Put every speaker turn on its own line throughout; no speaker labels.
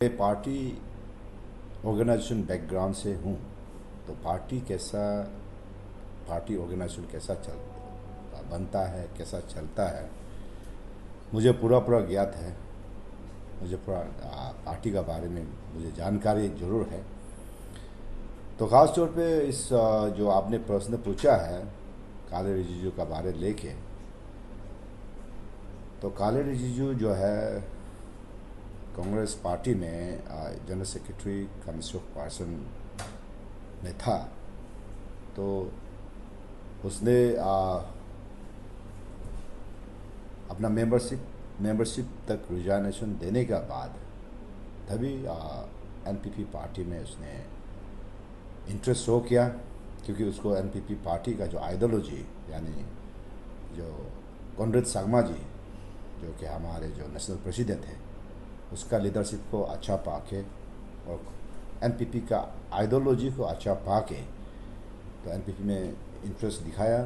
मैं party organisation background से हूँ। तो पार्टी ऑर्गेनाइजेशन कैसा चल बनता है, कैसा चलता है, मुझे पूरा पूरा ज्ञात है। मुझे पूरा पार्टी का बारे में मुझे जानकारी ज़रूर है। तो ख़ास तौर पे जो आपने प्रश्न पूछा है काले रिजिजू का बारे लेके, तो काले रिजिजू जो है कांग्रेस पार्टी में general secretary commissioner of person में था। तो उसने अपना मेंबरशिप तक रिजाइनेशन देने के बाद तभी एनपीपी पार्टी में उसने इंटरेस्ट शो किया, क्योंकि उसको एनपीपी पार्टी का जो आइडियोलॉजी, यानी जो कॉनरेड संगमा जी जो कि हमारे जो नेशनल प्रेसिडेंट है, उसका लीडरशिप को अच्छा पाके और एनपीपी का आइडियोलॉजी को अच्छा पाके तो एनपीपी में इंटरेस्ट दिखाया।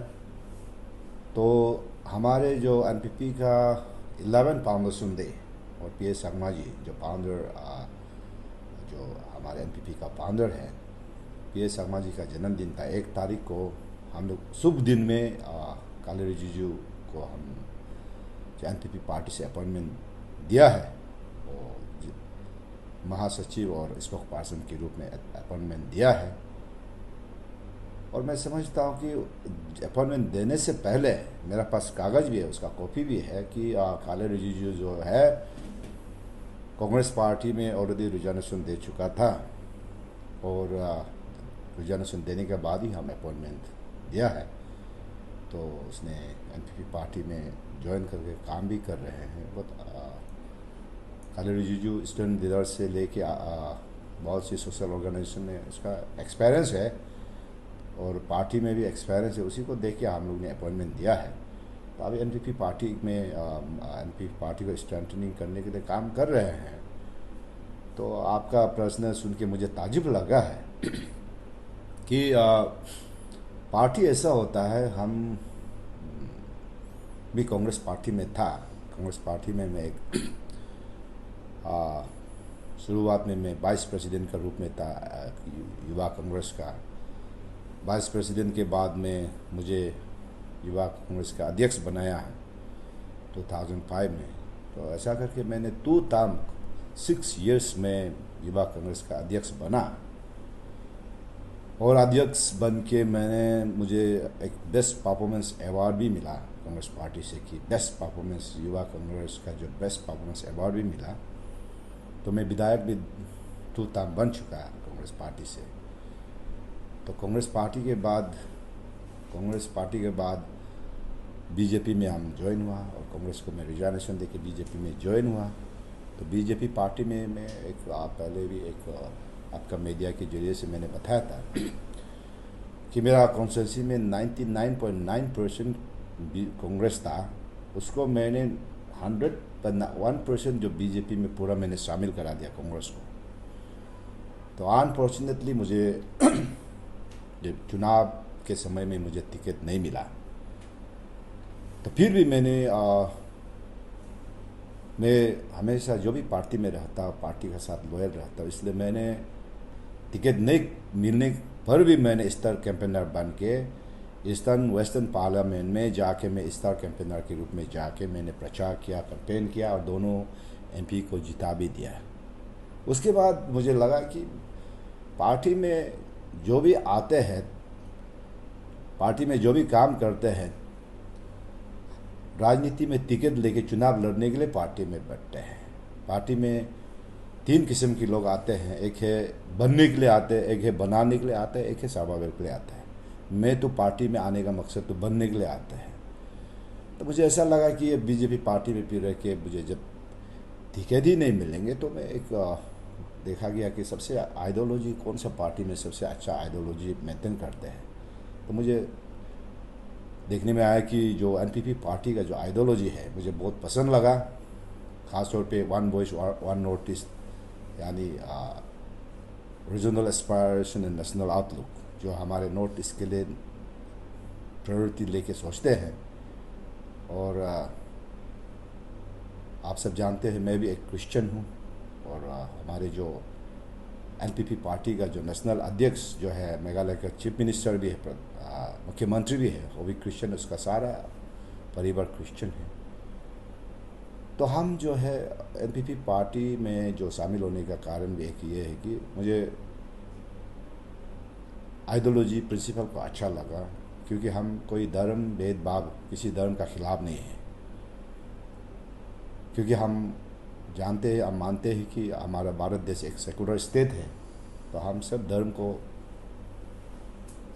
तो हमारे जो एनपीपी का 11 फाउंडर सुनदे और पीएस संगमा जी जो फाउंडर, जो हमारे एनपीपी का फाउंडर है, पीएस संगमा जी का जन्मदिन था 1 तारीख को। हम लोग शुभ दिन में काले रिजिजू को हम जो एनपीपी पार्टी से अपॉइंटमेंट दिया है, और महासचिव और स्पोक पर्सन के रूप में अपॉइंटमेंट दिया है। और मैं समझता हूँ कि अपॉइंटमेंट देने से पहले मेरा पास कागज़ भी है, उसका कॉपी भी है कि काले रिजिजू जो है कांग्रेस पार्टी में ऑलरेडी रिजाइनेशन दे चुका था, और रिजाइनेशन देने के बाद ही हम अपॉइंटमेंट दिया है। तो उसने एनपीपी पार्टी में ज्वाइन करके काम भी कर रहे हैं। काले रिजिजू स्टूडेंट लीडर से लेके बहुत सी सोशल ऑर्गेनाइजेशन में उसका एक्सपीरियंस है और पार्टी में भी एक्सपीरियंस है। उसी को देख के हम लोग ने अपॉइंटमेंट दिया है। तो अभी एनपीपी पार्टी में एनपीपी पार्टी को स्ट्रेंथनिंग करने के लिए काम कर रहे हैं। तो आपका प्रश्न सुन के मुझे ताजुब लगा है कि पार्टी ऐसा होता है। हम भी कांग्रेस पार्टी में था। कांग्रेस पार्टी में मैं एक शुरुआत में मैं वाइस प्रेसिडेंट का रूप में था युवा कांग्रेस का। वाइस प्रेसिडेंट के बाद में मुझे युवा कांग्रेस का अध्यक्ष बनाया है 2005 में। तो ऐसा करके मैंने 6 years में युवा कांग्रेस का अध्यक्ष बना, और अध्यक्ष बन के मुझे एक बेस्ट परफॉर्मेंस अवार्ड भी मिला कांग्रेस पार्टी से, कि बेस्ट परफॉर्मेंस युवा कांग्रेस का जो बेस्ट परफॉर्मेंस अवार्ड भी मिला। तो मैं विधायक भी 2 टर्म बन चुका है कांग्रेस पार्टी से। तो कांग्रेस पार्टी के बाद बीजेपी में हम ज्वाइन हुआ, और कांग्रेस को मैं रिजाइनेशन देके बीजेपी में ज्वाइन हुआ। तो बीजेपी पार्टी में मैं पहले भी एक आपका मीडिया के जरिए से मैंने बताया था कि मेरा कॉन्स्टिट्यूंसी में 99.9% कांग्रेस था। उसको मैंने 101% जो बीजेपी में पूरा मैंने शामिल करा दिया कांग्रेस को। तो अनफॉर्चुनेटली मुझे चुनाव के समय में मुझे टिकट नहीं मिला। तो फिर भी मैं हमेशा जो भी पार्टी में रहता, पार्टी के साथ लॉयल रहता, इसलिए मैंने टिकट नहीं मिलने पर भी मैंने स्टार कैंपेनर बन के ईस्टर्न वेस्टर्न पार्लियामेंट में जाके मैं स्टार कैंपेनर के रूप में जाके मैंने प्रचार किया, कैंपेन किया, और दोनों एमपी को जिता भी दिया। उसके बाद मुझे लगा कि पार्टी में जो भी आते हैं, पार्टी में जो भी काम करते हैं, राजनीति में टिकट लेके चुनाव लड़ने के लिए पार्टी में बैठते हैं। पार्टी में 3 किस्म के लोग आते हैं। एक है बनने के लिए आते हैं, एक है बनाने के लिए आते हैं, एक है सर्वाइवल के लिए आता है। मैं तो पार्टी में आने का मकसद तो बनने के लिए आता है। तो मुझे ऐसा लगा कि ये बीजेपी पार्टी में फिर रह के मुझे जब टिकट ही नहीं मिलेंगे, तो मैं देखा गया कि सबसे आइडियोलॉजी कौन सा पार्टी में सबसे अच्छा आइडियोलॉजी मेंटेन करते हैं। तो मुझे देखने में आया कि जो एनपीपी पार्टी का जो आइडियोलॉजी है मुझे बहुत पसंद लगा। ख़ासतौर पे one voice one north east, यानी regional aspiration and national outlook, जो हमारे नॉर्थ ईस्ट के लिए प्रायोरिटी लेके सोचते हैं। और आप सब जानते हैं मैं भी एक क्रिश्चियन हूँ, और हमारे जो एनपीपी पार्टी का जो नेशनल अध्यक्ष जो है, मेघालय का चीफ मिनिस्टर भी है, मुख्यमंत्री भी है, वो भी क्रिश्चियन, उसका सारा परिवार क्रिश्चियन है। तो हम जो है एनपीपी पार्टी में जो शामिल होने का कारण भी एक ये है कि मुझे आइडियोलॉजी प्रिंसिपल को अच्छा लगा, क्योंकि हम कोई धर्म भेदभाव किसी धर्म का खिलाफ नहीं है। क्योंकि हम जानते हैं, हम मानते हैं कि हमारा भारत देश एक सेकुलर स्टेट है, तो हम सब धर्म को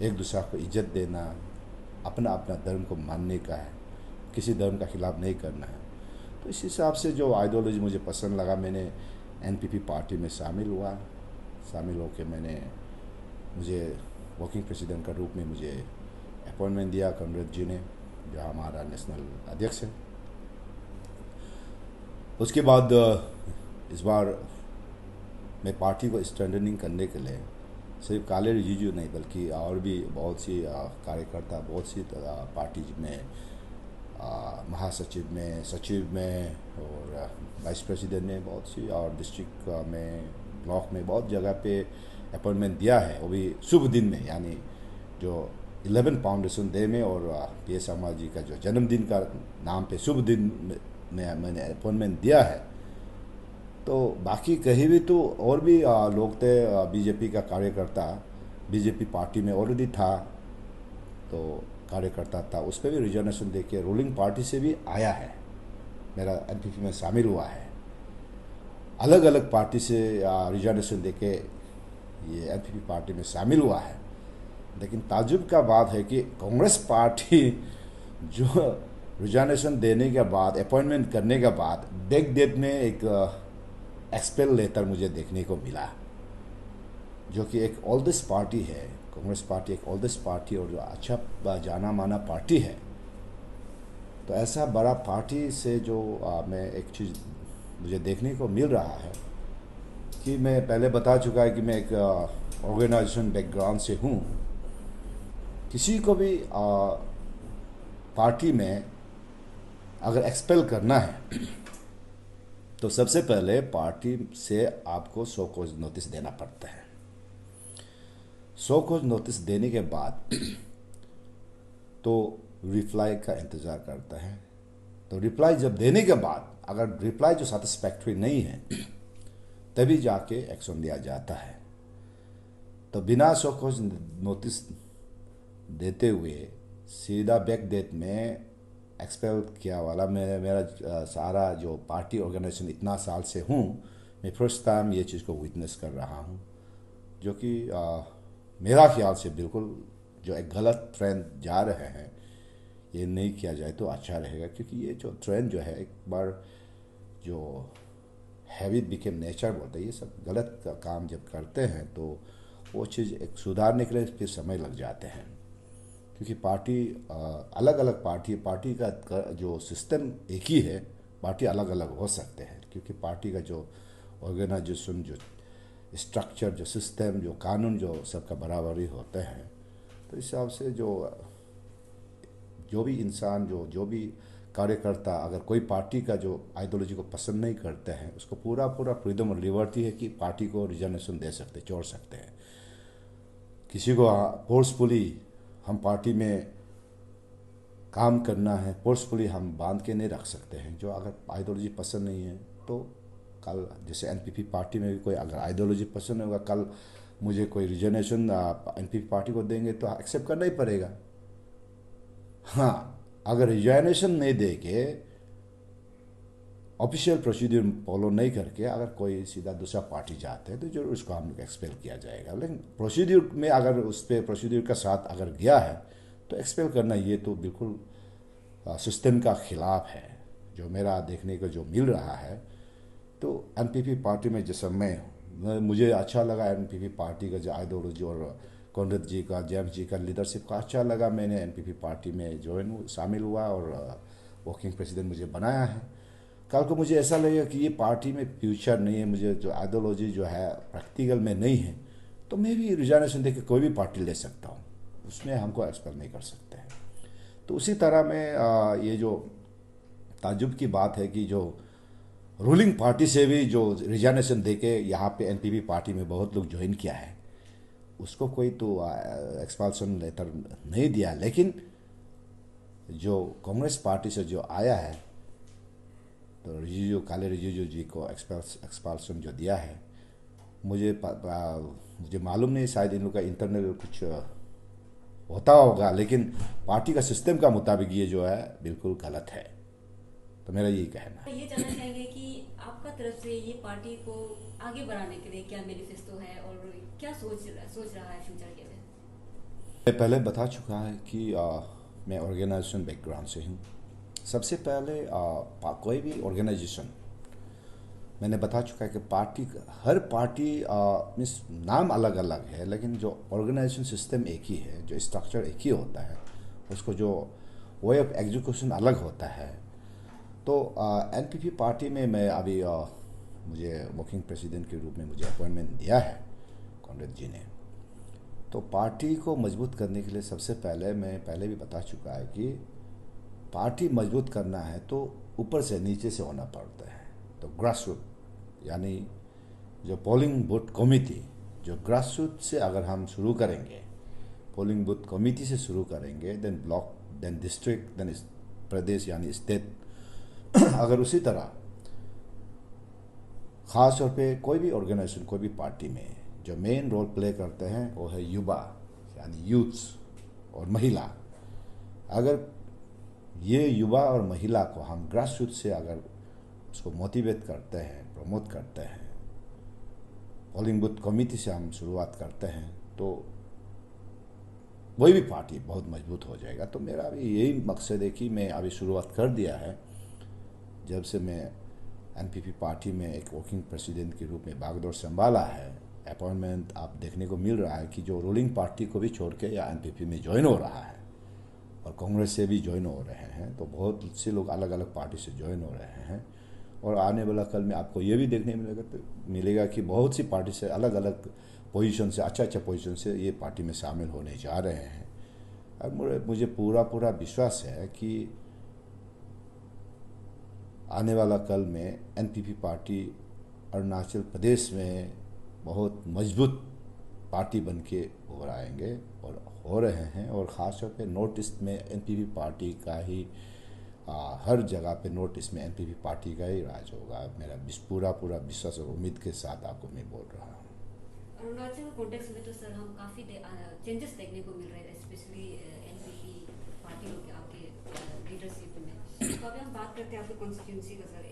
एक दूसरे को इज्जत देना, अपना अपना धर्म को मानने का है, किसी धर्म का खिलाफ नहीं करना है। तो इस हिसाब से जो आइडियोलॉजी मुझे पसंद लगा, मैंने एनपीपी पार्टी में शामिल हुआ। शामिल होकर मुझे वर्किंग प्रेसिडेंट का रूप में मुझे अपॉइंटमेंट दिया कॉनरेड जी ने, जो हमारा नेशनल अध्यक्ष है। उसके बाद इस बार मैं पार्टी को स्ट्रेंथनिंग करने के लिए सिर्फ काले रिजिजू नहीं, बल्कि और भी बहुत सी कार्यकर्ता, बहुत सी पार्टी में महासचिव में, सचिव में और वाइस प्रेसिडेंट में, बहुत सी और डिस्ट्रिक्ट में, ब्लॉक में, बहुत जगह पे अपॉइंटमेंट दिया है, वो भी शुभ दिन में, यानी जो 11 फाउंडेशन डे में और पी.एस. शर्मा जी का जो जन्मदिन का नाम पे शुभ दिन में मैंने अपॉइंटमेंट दिया है। तो बाकी कहीं भी तो और भी लोग थे, बीजेपी का कार्यकर्ता बीजेपी पार्टी में ऑलरेडी था, तो कार्यकर्ता था, उस पर भी रिजर्वेशन दे के रूलिंग पार्टी से भी आया है, मेरा एनपीपी में शामिल हुआ है। अलग अलग पार्टी से रिजर्वेशन दे के ये एनपीपी पार्टी में शामिल हुआ है। लेकिन ताजुब का बात है कि कांग्रेस पार्टी जो रिजर्वेशन देने के बाद, अपॉइंटमेंट करने के बाद, बैक डेट में एक एक्सपेल लेटर मुझे देखने को मिला, जो कि एक ओल्डेस्ट पार्टी है, कांग्रेस पार्टी एक ओल्डेस्ट पार्टी और जो अच्छा जाना माना पार्टी है। तो ऐसा बड़ा पार्टी से जो मैं एक चीज़ मुझे देखने को मिल रहा है कि मैं पहले बता चुका है कि मैं एक ऑर्गेनाइजेशन बैकग्राउंड से हूँ। किसी को भी पार्टी में अगर एक्सपेल करना है तो सबसे पहले पार्टी से आपको शो कॉज नोटिस देना पड़ता है। शो कॉज नोटिस देने के बाद तो रिप्लाई का इंतज़ार करता है। तो रिप्लाई जब देने के बाद अगर रिप्लाई जो सेटिस्फैक्ट्री नहीं है तभी जाके एक्शन लिया जाता है। तो बिना शो कॉज नोटिस देते हुए सीधा बैक डेट में एक्सपेल किया वाला मेरा सारा जो पार्टी ऑर्गेनाइजेशन इतना साल से हूँ, मैं फर्स्ट टाइम ये चीज़ को विटनेस कर रहा हूँ, जो कि मेरा ख्याल से बिल्कुल जो एक गलत ट्रेंड जा रहे हैं, ये नहीं किया जाए तो अच्छा रहेगा। क्योंकि ये जो ट्रेंड जो है, एक बार जो हैबिट बिकेम नेचर बोलते हैं, ये सब गलत काम जब करते हैं तो वो चीज़ एक सुधारने के लिए फिर समय लग जाते हैं। क्योंकि पार्टी अलग अलग पार्टी का जो सिस्टम एक ही है, पार्टी अलग अलग हो सकते हैं, क्योंकि पार्टी का जो ऑर्गेनाइजेशन, जो स्ट्रक्चर, जो सिस्टम, जो कानून, जो सबका बराबरी होते हैं। तो इस हिसाब से जो भी इंसान, जो भी कार्यकर्ता अगर कोई पार्टी का जो आइडियोलॉजी को पसंद नहीं करते हैं, उसको पूरा फ्रीडम और लिबर्टी है कि पार्टी को रिजर्वेशन दे सकते, छोड़ सकते हैं। किसी को फोर्सफुली हम पार्टी में काम करना है, फोर्सफुली हम बांध के नहीं रख सकते हैं। जो अगर आइडियोलॉजी पसंद नहीं है तो कल जैसे एनपीपी पार्टी में भी कोई अगर आइडियोलॉजी पसंद नहीं होगा, कल मुझे कोई रिजर्वेशन एनपीपी पार्टी को देंगे तो एक्सेप्ट करना ही पड़ेगा। हाँ, अगर रिजर्वेशन नहीं दे के, ऑफिशियल प्रोसीड्यूर फॉलो नहीं करके अगर कोई सीधा दूसरा पार्टी जाते हैं तो जरूर उसको हम लोग एक्सपेल किया जाएगा। लेकिन प्रोसीड्यूर में अगर उस पर प्रोसीड्यूर का साथ अगर गया है तो एक्सपेल करना ये तो बिल्कुल सिस्टम का खिलाफ है, जो मेरा देखने को जो मिल रहा है। तो एनपीपी पार्टी में जिस समय मुझे अच्छा लगा, एनपीपी पार्टी का जो आइडियोलॉजी और कॉनरेड जी का, जेम्स जी का लीडरशिप का अच्छा लगा, मैंने एनपीपी पार्टी में शामिल हुआ और वर्किंग प्रेसिडेंट मुझे बनाया है। कल को मुझे ऐसा लगेगा कि ये पार्टी में फ्यूचर नहीं है, मुझे जो आइडियोलॉजी जो है प्रैक्टिकल में नहीं है, तो मैं भी रिजर्वेशन दे के कोई भी पार्टी ले सकता हूँ, उसमें हमको एक्सपेल नहीं कर सकते हैं। तो उसी तरह में ये जो ताजुब की बात है कि जो रूलिंग पार्टी से भी जो रिजाइनेशन दे के यहाँ पे एनपीपी पार्टी में बहुत लोग ज्वाइन किया है, उसको कोई तो एक्सपाल्सन लेटर नहीं दिया, लेकिन जो कांग्रेस पार्टी से जो आया है तो रिजिजू, काले रिजिजू जी को एक्सपाल्सन जो दिया है, मुझे मालूम नहीं, शायद इन लोग का इंटरनल कुछ होता होगा, लेकिन पार्टी का सिस्टम का मुताबिक ये जो है बिल्कुल गलत है। तो मेरा यही कहना है।
ये जानना चाहेंगे कि आपका तरफ से ये पार्टी को आगे बढ़ाने के लिए क्या मैनिफेस्टो है और क्या सोच रहा है फ्यूचर के लिए?
मैं पहले बता चुका है कि मैं ऑर्गेनाइजेशन बैकग्राउंड से हूँ। सबसे पहले कोई भी ऑर्गेनाइजेशन, मैंने बता चुका है कि हर पार्टी मीन्स नाम अलग अलग है, लेकिन जो ऑर्गेनाइजेशन सिस्टम एक ही है, जो स्ट्रक्चर एक ही होता है, उसको जो वे ऑफ एग्जीक्यूशन अलग होता है। तो एनपीपी पार्टी में मैं अभी मुझे वर्किंग प्रेसिडेंट के रूप में मुझे अपॉइंटमेंट दिया है कांग्रेस जी ने। तो पार्टी को मजबूत करने के लिए सबसे पहले, मैं पहले भी बता चुका है कि पार्टी मजबूत करना है तो ऊपर से नीचे से होना पड़ता है। तो ग्रास रूट यानी जो पोलिंग बूथ कमेटी, जो ग्रास रूट से अगर हम शुरू करेंगे, पोलिंग बूथ कमेटी से शुरू करेंगे, then block, then district, then प्रदेश यानी स्टेट, अगर उसी तरह ख़ास तौर पे कोई भी ऑर्गेनाइजेशन, कोई भी पार्टी में जो मेन रोल प्ले करते हैं वो है युवा यानी यूथ्स और महिला। अगर ये युवा और महिला को हम ग्रास रूट से अगर उसको मोटिवेट करते हैं, प्रमोट करते हैं, पोलिंग बूथ कमेटी से हम शुरुआत करते हैं, तो कोई भी पार्टी बहुत मजबूत हो जाएगा। तो मेरा अभी यही मकसद है कि मैं अभी शुरुआत कर दिया है, जब से मैं एनपीपी पार्टी में एक वर्किंग प्रेसिडेंट के रूप में बागडोर संभाला है। अपॉइंटमेंट आप देखने को मिल रहा है कि जो रूलिंग पार्टी को भी छोड़ के या एनपीपी में ज्वाइन हो रहा है और कांग्रेस से भी ज्वाइन हो रहे हैं, तो बहुत से लोग अलग अलग पार्टी से ज्वाइन हो रहे हैं। और आने वाला कल में आपको ये भी देखने मिलेगा कि बहुत सी पार्टी से अलग अलग पोजीशन से, अच्छा पोजीशन से ये पार्टी में शामिल होने जा रहे हैं। और मुझे पूरा पूरा विश्वास है कि आने वाला कल में एनपीपी पार्टी अरुणाचल प्रदेश में बहुत मजबूत पार्टी बन के उभर आएंगे और हो रहे हैं। और ख़ास तौर पे नॉर्थ ईस्ट में एनपीपी पार्टी का ही हर जगह पे नॉर्थ ईस्ट में एनपीपी पार्टी का ही राज होगा। मेरा पूरा विश्वास और उम्मीद के साथ आपको मैं बोल रहा हूँ।
अरुणाचल कॉन्टेक्स्ट में तो सर हम काफ़ी चेंजेस देखने को मिल रहे हैं, स्पेशली एनपीपी पार्टी के आपके लीडरशिप में। तो अभी हम बात करते हैं आपके कॉन्स्टिट्यूंसी का सर,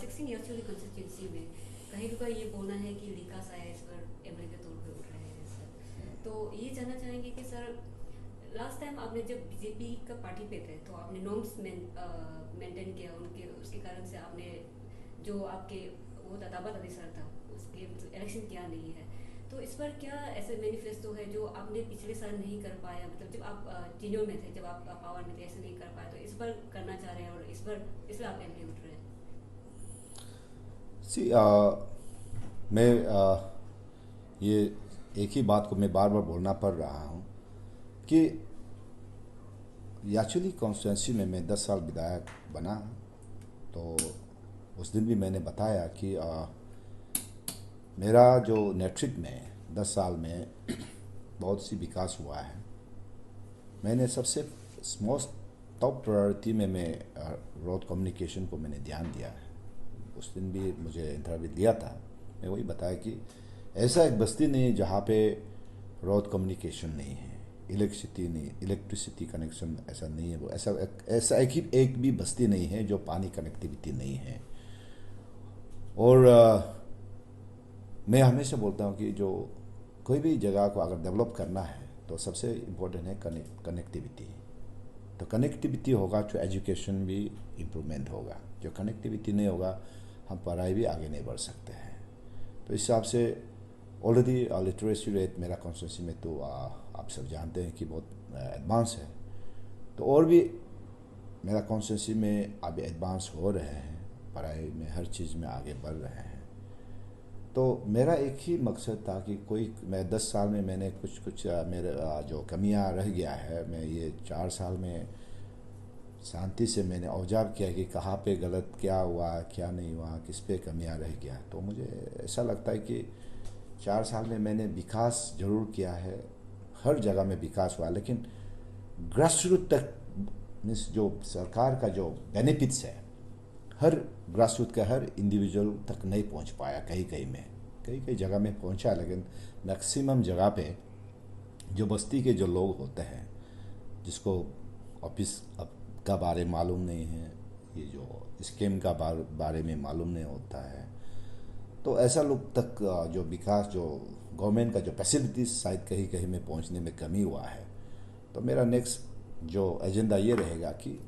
16 ईयर्स की कॉन्स्टिट्यूंसी में कहीं का ये बोलना है कि लिकास आया इस पर एमएलए के तौर पे उठ रहे हैं सर। तो ये जानना चाहेंगे कि सर लास्ट टाइम आपने जब बीजेपी का पार्टी पे थे तो आपने नॉर्म्स मेंटेन किया उनके, उसके कारण से आपने जो आपके वो दादा सर था उसके इलेक्शन किया नहीं है। तो इस पर क्या ऐसे मैनिफेस्टो है जो आपने पिछले साल नहीं कर पाया, मतलब जब आप टीनों में थे, जब आप पावर में थे, ऐसे नहीं कर पाए, तो इस पर करना चाह रहे हैं और इस पर इसलिए आप एमपी उठ रहे हैं?
सी मैं ये एक ही बात को मैं बार बार बोलना पड़ रहा हूँ कि एक्चुअली कॉन्स्टिट्यूंसी में मैं 10 साल विधायक बना। तो उस दिन भी मैंने बताया कि मेरा जो नेतृत्व में 10 साल में बहुत सी विकास हुआ है। मैंने सबसे मोस्ट टॉप प्रायोरिटी में मैं रोड कम्युनिकेशन को मैंने ध्यान दिया है। उस दिन भी मुझे इंटरव्यू दिया था, मैं वही बताया कि ऐसा एक बस्ती नहीं जहाँ पे रोड कम्युनिकेशन नहीं है, इलेक्ट्रिसिटी नहीं, इलेक्ट्रिसिटी कनेक्शन ऐसा नहीं है। वो ऐसा एक भी बस्ती नहीं है जो पानी कनेक्टिविटी नहीं है। और मैं हमेशा बोलता हूँ कि जो कोई भी जगह को अगर डेवलप करना है तो सबसे इम्पोर्टेंट है कनेक्टिविटी। तो कनेक्टिविटी होगा तो एजुकेशन भी इम्प्रूवमेंट होगा। जो कनेक्टिविटी नहीं होगा हम पढ़ाई भी आगे नहीं बढ़ सकते हैं। तो इस हिसाब से ऑलरेडी लिटरेसी रेट मेरा कॉन्स्टिट्यूंसी में तो आप सब जानते हैं कि बहुत एडवांस है। तो और भी मेरा कॉन्स्टिट्यूंसी में अभी एडवांस हो रहे हैं, पढ़ाई में हर चीज़ में आगे बढ़ रहे हैं। तो मेरा एक ही मकसद था कि मैं 10 साल में मैंने कुछ मेरे जो कमियां रह गया है, मैं ये 4 साल में शांति से मैंने ऑब्जर्व किया कि कहाँ पे गलत क्या हुआ, क्या नहीं हुआ, किस पे कमियां रह गया। तो मुझे ऐसा लगता है कि 4 साल में मैंने विकास जरूर किया है, हर जगह में विकास हुआ, लेकिन ग्रास रूट तक मीन्स जो सरकार का जो बेनिफिट्स है हर ग्रास रूट का हर इंडिविजुअल तक नहीं पहुंच पाया। कहीं कहीं में कई कई जगह में पहुंचा, लेकिन मैक्सिमम जगह पे जो बस्ती के जो लोग होते हैं जिसको ऑफिस का बारे मालूम नहीं है, ये जो स्कीम का बारे में मालूम नहीं होता है, तो ऐसा लोग तक जो विकास जो गवर्नमेंट का जो फैसिलिटीज शायद कहीं कहीं में पहुंचने में कमी हुआ है। तो मेरा नेक्स्ट जो एजेंडा ये रहेगा कि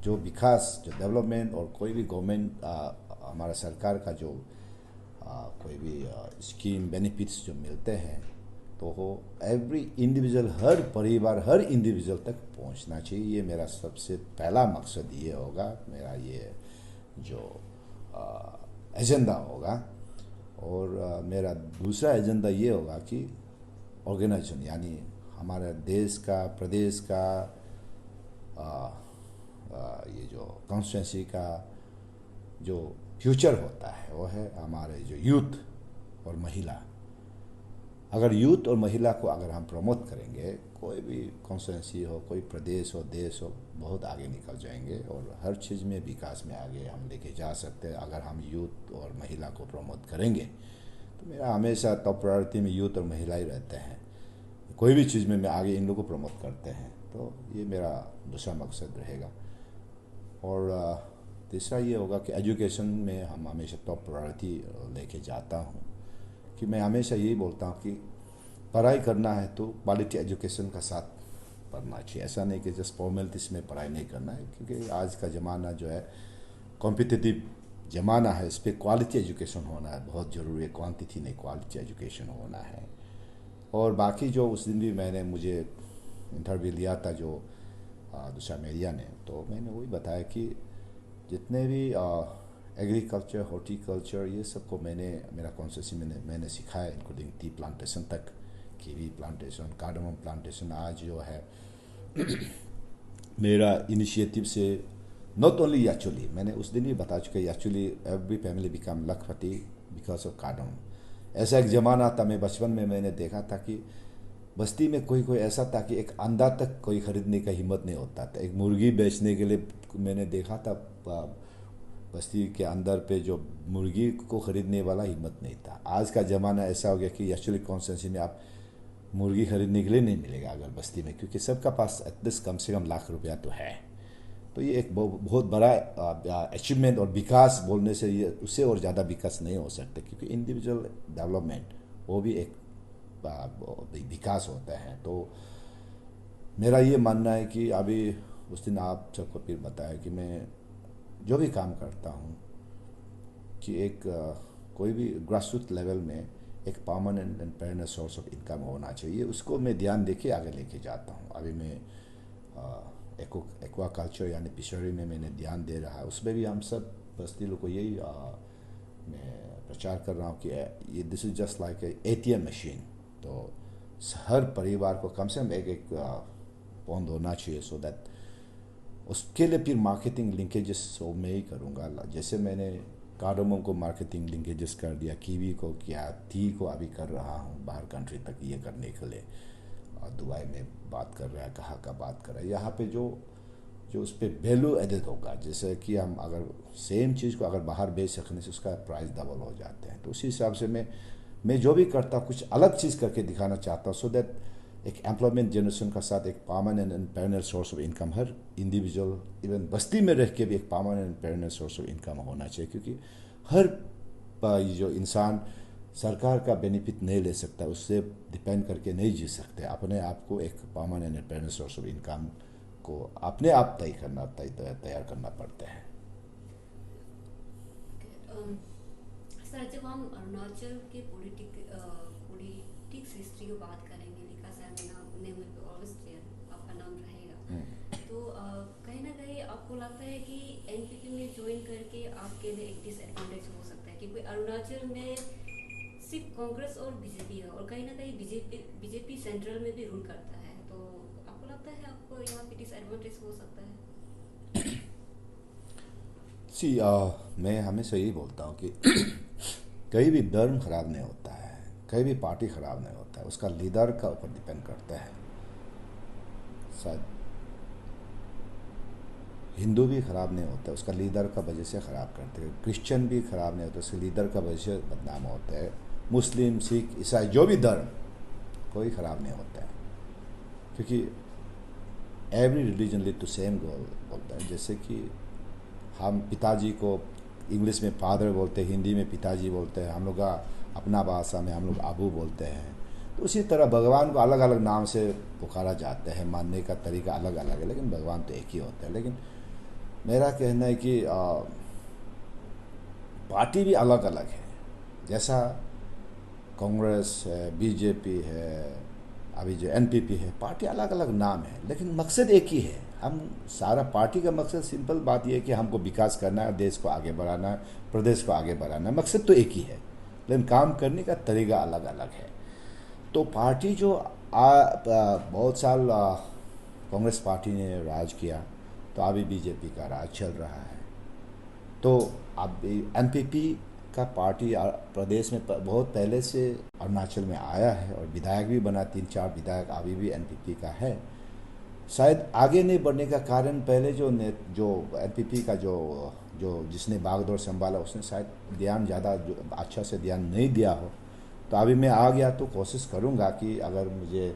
जो विकास जो डेवलपमेंट और कोई भी गवर्नमेंट हमारा सरकार का जो कोई भी स्कीम बेनिफिट्स जो मिलते हैं तो वो एवरी इंडिविजुअल हर परिवार हर इंडिविजुअल तक पहुंचना चाहिए। ये मेरा सबसे पहला मकसद ये होगा, मेरा ये जो एजेंडा होगा। और मेरा दूसरा एजेंडा ये होगा कि ऑर्गेनाइजेशन यानी हमारे देश का प्रदेश का ये जो कॉन्स्टिट्यूंसी का जो फ्यूचर होता है वो है हमारे जो यूथ और महिला। अगर यूथ और महिला को अगर हम प्रमोट करेंगे, कोई भी कॉन्स्टिट्यूंसी हो, कोई प्रदेश हो, देश हो, बहुत आगे निकल जाएंगे और हर चीज़ में विकास में आगे हम लेके जा सकते हैं अगर हम यूथ और महिला को प्रमोट करेंगे। तो मेरा हमेशा टॉप प्रायोरिटी में यूथ और महिला ही रहते हैं। कोई भी चीज़ में मैं आगे इन लोगों को प्रमोट करते हैं, तो ये मेरा दूसरा मकसद रहेगा। और तीसरा ये होगा कि एजुकेशन में हम हमेशा टॉप प्रायोरिटी लेके जाता हूँ कि मैं हमेशा यही बोलता हूँ कि पढ़ाई करना है तो क्वालिटी एजुकेशन का साथ पढ़ना चाहिए। ऐसा नहीं कि जस्ट फॉर्मेलिटीज में पढ़ाई नहीं करना है, क्योंकि आज का ज़माना जो है कॉम्पिटिटिव ज़माना है, इस पर क्वालिटी एजुकेशन होना है बहुत ज़रूरी है। क्वांटिटी नहीं, क्वालिटी एजुकेशन होना है। और बाकी जो उस दिन भी मैंने मुझे इंटरव्यू लिया था जो दूसरा मीडिया ने, तो मैंने वही बताया कि जितने भी एग्रीकल्चर हॉर्टिकल्चर ये सब को मेरा कॉन्स्टिट्यूंसी में मैंने सिखाया, इंक्लूडिंग टी प्लांटेशन तक, कीवी प्लांटेशन, कार्डमम प्लांटेशन। आज जो है मेरा इनिशिएटिव से नॉट ओनली एक्चुअली मैंने उस दिन भी बता चुका, actually every family become Lakhpati because of cardamom. ऐसा एक ज़माना था, मैं बचपन में मैंने देखा था कि बस्ती में कोई कोई ऐसा था कि एक अंडा तक कोई खरीदने का हिम्मत नहीं होता था। एक मुर्गी बेचने के लिए मैंने देखा था बस्ती के अंदर पे जो मुर्गी को खरीदने वाला हिम्मत नहीं था। आज का ज़माना ऐसा हो गया कि एक्चुअली कॉन्स्टिट्यूंसी में आप मुर्गी खरीदने के लिए नहीं मिलेगा अगर बस्ती में, क्योंकि सबका पास एटलीस्ट कम से कम लाख रुपया तो है। तो ये एक बहुत बड़ा अचीवमेंट और विकास बोलने से ये उससे और ज़्यादा विकास नहीं हो सकता, क्योंकि इंडिविजुअल डेवलपमेंट वो भी एक विकास होता है। तो मेरा ये मानना है कि अभी उस दिन आप सबको फिर बताया कि मैं जो भी काम करता हूँ कि एक कोई भी ग्रास रूट लेवल में एक permanent and parent source of income होना चाहिए, उसको मैं ध्यान देके आगे लेके जाता हूँ। अभी मैं एक्वा कल्चर यानी फिशरी में मैंने ध्यान दे रहा है, उसमें भी हम सब बस्ती लोग को यही मैं प्रचार कर रहा हूँ कि ये this is just like ATM machine. तो हर परिवार को कम से कम एक पौंड होना चाहिए, सो दैट उसके लिए फिर मार्केटिंग लिंकेजेस वो मैं ही करूँगा। जैसे मैंने कार्डमम को मार्केटिंग लिंकेजेस कर दिया, कीवी को किया, टी को अभी कर रहा हूँ बाहर कंट्री तक ये करने के लिए। और दुबई में बात कर रहा है, कहाँ का बात कर रहा है, यहाँ पे जो जो उस पर वैल्यू एडेड होगा। जैसे कि हम अगर सेम चीज़ को अगर बाहर बेच सकने से उसका प्राइस डबल हो जाते हैं। तो उसी हिसाब से मैं जो भी करता हूँ कुछ अलग चीज़ करके दिखाना चाहता हूँ, सो दैट एक एम्प्लॉयमेंट जनरेशन का साथ एक permanent and parent source of income her individual even बस्ती में रह के भी एक permanent and parent source of income होना चाहिए। क्योंकि हर जो इंसान सरकार का बेनिफिट नहीं ले सकता, उससे डिपेंड करके नहीं जी सकते। अपने आप को एक permanent and parent source of income को अपने आप तैयार करना पड़ता है।
सर, जब हम अरुणाचल के पॉलिटिक्स हिस्ट्री की बात करेंगे, लिखा सर ने ऑलवेज क्लियर आपका नाम रहेगा, तो कहीं ना कहीं आपको लगता है कि एनपीपी में ज्वाइन करके आपके लिए एक डिसएडवांटेज हो सकता है कि कोई अरुणाचल में सिर्फ कांग्रेस और बीजेपी है और कहीं ना कहीं बीजेपी सेंट्रल में भी रूल करता है, तो आपको लगता है आपको यहाँ पे डिसएडवांटेज हो सकता है?
मैं हमेशा यही बोलता हूँ कि कहीं भी धर्म खराब नहीं होता है, कहीं भी पार्टी खराब नहीं होता है, उसका लीडर का ऊपर डिपेंड करता है। शायद हिंदू भी खराब नहीं होता, उसका लीडर का वजह से खराब करते हैं। क्रिश्चियन भी खराब नहीं होता, उसके लीडर का वजह से बदनाम होता है। मुस्लिम, सिख, ईसाई, जो भी धर्म, कोई खराब नहीं होता है, क्योंकि every religion lead to same goal बोलता है। जैसे कि हम पिताजी को इंग्लिश में फादर बोलते हैं, हिंदी में पिताजी बोलते हैं, हम लोग का अपना भाषा में हम लोग अबू बोलते हैं। तो उसी तरह भगवान को अलग अलग नाम से पुकारा जाता है, मानने का तरीका अलग अलग है, लेकिन भगवान तो एक ही होता है। लेकिन मेरा कहना है कि पार्टी भी अलग अलग है। जैसा कांग्रेस है, बीजेपी है, अभी जो एनपीपी है, पार्टी अलग अलग नाम है, लेकिन मकसद एक ही है। हम सारा पार्टी का मकसद, सिंपल बात यह है कि हमको विकास करना है, देश को आगे बढ़ाना है, प्रदेश को आगे बढ़ाना है। मकसद तो एक ही है, लेकिन काम करने का तरीका अलग अलग है। तो पार्टी जो बहुत साल कांग्रेस पार्टी ने राज किया, तो अभी बीजेपी का राज चल रहा है। तो अब एनपीपी का पार्टी प्रदेश में बहुत पहले से अरुणाचल में आया है और विधायक भी बना, 3-4 विधायक अभी भी एनपीपी का है। शायद आगे नहीं बढ़ने का कारण पहले जो एनपीपी का जो जिसने बागडोर संभाला, उसने शायद ध्यान ज़्यादा अच्छा से ध्यान नहीं दिया हो। तो अभी मैं आ गया तो कोशिश करूँगा कि अगर मुझे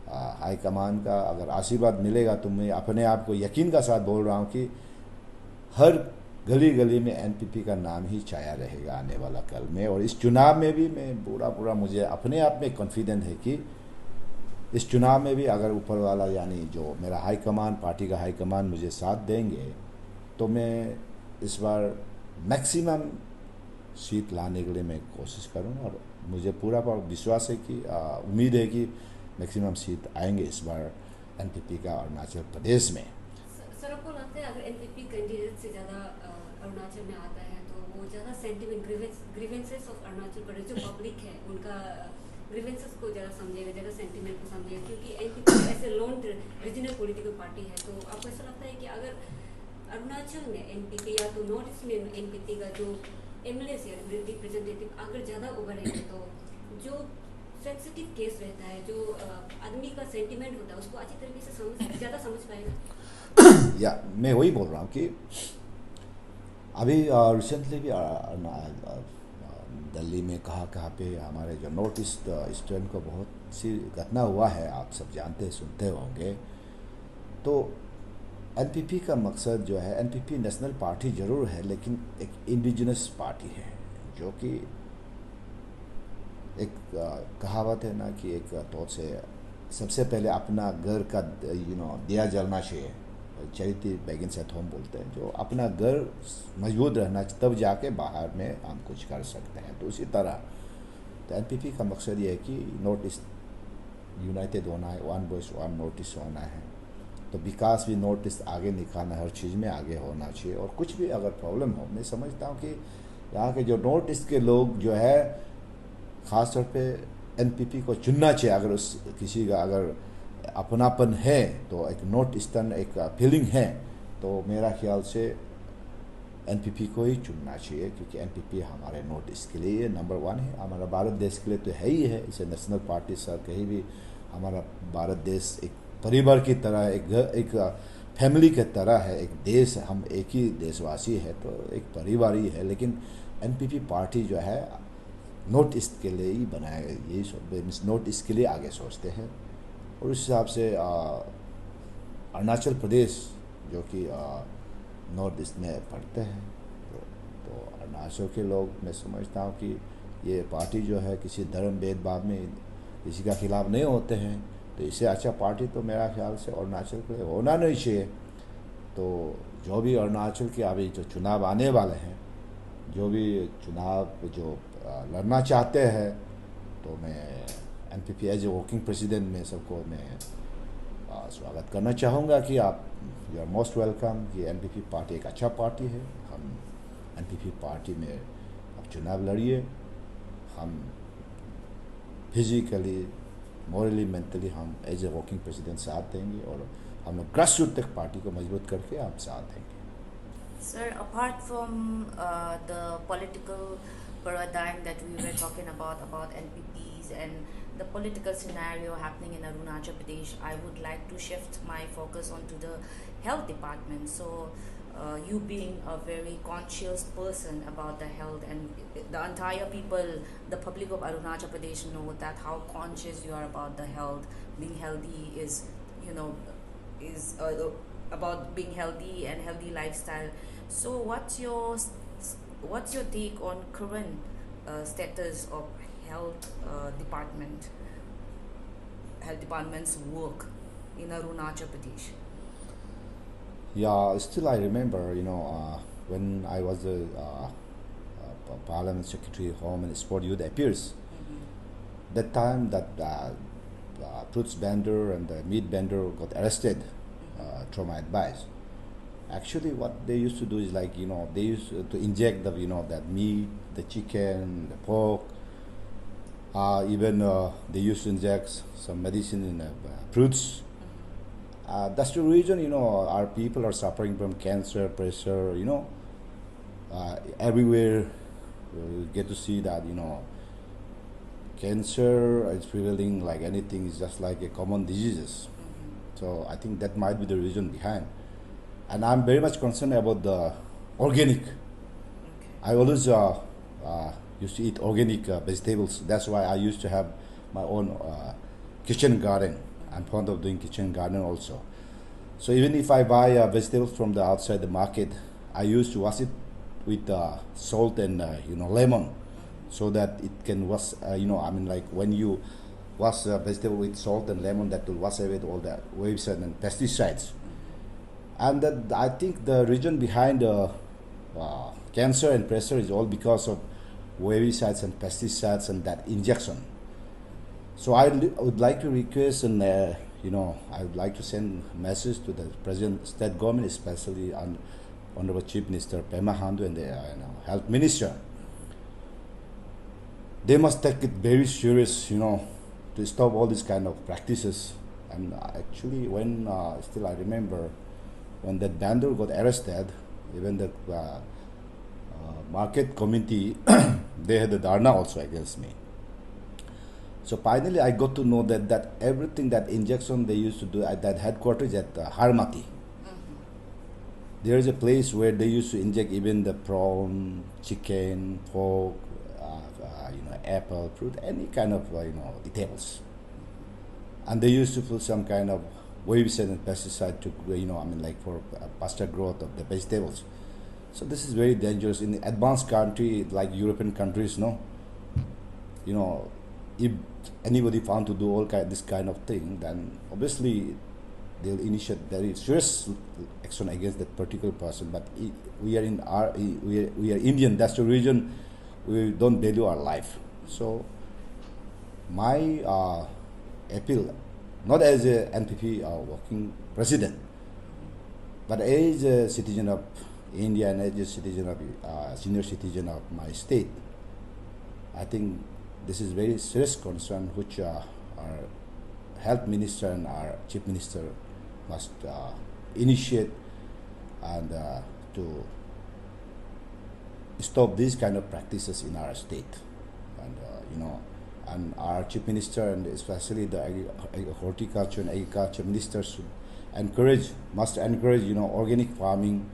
हाईकमान का अगर आशीर्वाद मिलेगा, तो मैं अपने आप को यकीन का साथ बोल रहा हूँ कि हर गली गली में एनपीपी का नाम ही छाया रहेगा आने वाला कल में। और इस चुनाव में भी मैं पूरा मुझे अपने आप में कॉन्फिडेंट है कि इस चुनाव में भी अगर ऊपर वाला यानी जो मेरा हाईकमान, पार्टी का हाईकमान मुझे साथ देंगे, तो मैं इस बार मैक्सिमम सीट लाने के लिए मैं कोशिश करूँगा। और मुझे पूरा विश्वास है कि उम्मीद है कि मैक्सिमम सीट आएंगे इस बार एनपीपी का अरुणाचल प्रदेश में।
सर आपको लगता है अगर एनपीपी कैंडिडेट से ज़्यादा अरुणाचल में आता है तो वो ज़्यादा sentiment grievances of Arunachal Pradesh जो पब्लिक है उनका ग्रीवेंसेस को ज़्यादा समझेगा, ज़्यादा सेंटिमेंट को समझेगा, क्योंकि एनपीपी ऐसे लोन रीजनल पॉलिटिकल पार्टी है। तो आपको ऐसा लगता है कि अगर अरुणाचल में एनपीपी या तो नॉर्थ ईस्ट में एनपीपी का जो एमएलए या रिप्रेजेंटेटिव अगर ज़्यादा उभरेंगे, तो जो सेंसिटिव केस रहता है, जो आदमी का सेंटिमेंट होता है, उसको अच्छी तरीके से ज़्यादा समझ पाएगा?
या मैं वही बोल रहा हूँ कि अभी रिसेंटली भी दिल्ली में कहाँ पे हमारे जो नॉर्थ ईस्ट स्टूडेंट को बहुत सी घटना हुआ है, आप सब जानते सुनते होंगे। तो एनपीपी का मकसद जो है, एनपीपी नेशनल पार्टी जरूर है, लेकिन एक इंडिजिनस पार्टी है, जो कि एक कहावत है ना कि एक तो से सबसे पहले अपना घर का दिया जलना चाहिए, चैरिटी बिगिंस एट होम बोलते हैं। जो अपना घर मजबूत रहना, तब जाके बाहर में हम कुछ कर सकते हैं। तो उसी तरह तो एनपीपी का मकसद ये है कि नॉर्थ ईस्ट यूनाइटेड होना है, one voice one north east होना है। तो विकास भी नॉर्थ ईस्ट आगे निकालना, हर चीज़ में आगे होना चाहिए। और कुछ भी अगर प्रॉब्लम हो, मैं समझता हूँ कि यहाँ के जो नॉर्थ ईस्ट के लोग जो है, ख़ास तौर पे एनपीपी को चुनना चाहिए। अगर उस किसी का अगर अपनापन है, तो एक नॉर्थ ईस्टर्न एक फीलिंग है, तो मेरा ख्याल से एनपीपी को ही चुनना चाहिए, क्योंकि एनपीपी हमारे नॉर्थ ईस्ट के लिए नंबर 1 है, हमारा भारत देश के लिए तो है ही है। इसे नेशनल पार्टी सर कहीं भी, हमारा भारत देश एक परिवार की तरह, एक फैमिली की तरह है, एक देश, हम एक ही देशवासी है, तो एक परिवार ही है। लेकिन एनपीपी पार्टी जो है नॉर्थ ईस्ट के लिए ही बनाया गया, यही नॉर्थ ईस्ट के लिए आगे सोचते हैं। और उस हिसाब से अरुणाचल प्रदेश जो कि नॉर्थ ईस्ट में पड़ते हैं, तो अरुणाचल के लोग, मैं समझता हूँ कि ये पार्टी जो है किसी धर्म भेदभाव में किसी का खिलाफ नहीं होते हैं। तो इससे अच्छा पार्टी तो मेरा ख्याल से अरुणाचल के लिए होना नहीं चाहिए। तो जो भी अरुणाचल के अभी जो चुनाव आने वाले हैं, जो भी चुनाव जो लड़ना चाहते हैं, तो मैं NPP as a working president में सबको मैं स्वागत करना चाहूँगा कि आप यू आर मोस्ट वेलकम। कि एनपीपी पार्टी एक अच्छा पार्टी है, हम एनपीपी पार्टी में आप चुनाव लड़िए। हम फिजिकली, मॉरली, मेंटली हम एज ए वर्किंग प्रेसिडेंट साथ देंगे, और हम लोग ग्रास रूट तक पार्टी को मजबूत करके आप साथ देंगे।
Sir, apart from the political paradigm that we were talking about NPPs and the political scenario happening in Arunachal Pradesh, I would like to shift my focus onto the health department. So, you being a very conscious person about the health, and the entire people, the public of Arunachal Pradesh know that how conscious you are about the health. Being healthy is, you know, is about being healthy and healthy lifestyle. So, what's your take on current status of health health department's work in Arunachal Pradesh?
Yeah, still I remember, when I was the Parliament Secretary, Home and Sport Youth Affairs. That time that fruits vendor and the meat vendor got arrested through my advice. Actually, what they used to do is like, they used to inject the, that meat, the chicken, the pork. Even they used to inject some medicine in fruits. That's the reason, our people are suffering from cancer, pressure, everywhere. We get to see that, cancer is prevailing like anything, is just like a common diseases. So I think that might be the reason behind. And I'm very much concerned about the organic.
Okay.
I always used to eat organic vegetables. That's why I used to have my own kitchen garden. I'm fond of doing kitchen garden also. So even if I buy vegetables from the outside the market, I used to wash it with salt and lemon, so that it can wash. Like when you wash vegetable with salt and lemon, that will wash away all the waves and pesticides. And that I think the reason behind cancer and pressure is all because of herbicides and pesticides and that injection. So would like to request and I would like to send a message to the present state government, especially on Honorable Chief Minister Pema Khandu and the Health Minister. They must take it very serious, to stop all these kind of practices. And actually, when still I remember when that vendor got arrested, even the market committee they had a dharna also against me. So finally, I got to know that everything, that injection they used to do at that headquarters at Harmati. There is a place where they used to inject even the prawn, chicken, pork, apple, fruit, any kind of eatables. And they used to put some kind of herbicide and pesticide to like for faster growth of the vegetables. So this is very dangerous in the advanced country like European countries. If anybody found to do this kind of thing, then obviously they'll initiate very serious action against that particular person. But we are Indian. That's the reason we don't value our life. So my appeal, not as a NPP working president, but as a citizen of India and as a citizen of senior citizen of my state, I think this is very serious concern which our health minister and our chief minister must initiate and to stop these kind of practices in our state. And and our chief minister and especially the horticulture and agriculture ministers should must encourage organic farming,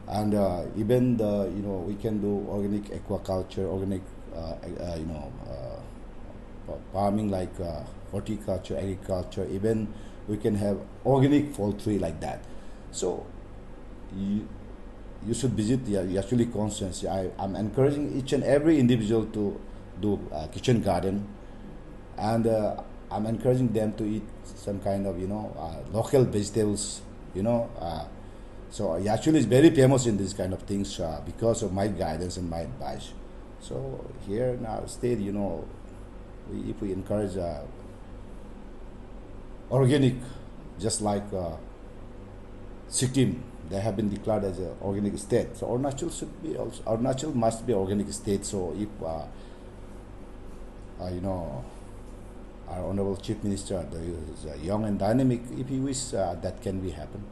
and even we can do organic aquaculture, organic farming like horticulture, agriculture. Even we can have organic poultry like that. So you should visit the actually constants. I'm encouraging each and every individual to do kitchen garden, and I'm encouraging them to eat some kind of local vegetables. So he actually is very famous in these kind of things because of my guidance and my advice. So here in our state, if we encourage organic, just like Sikkim, they have been declared as an organic state. So Arunachal must be organic state. So if our honorable chief minister is young and dynamic, if he wishes, that can be happen.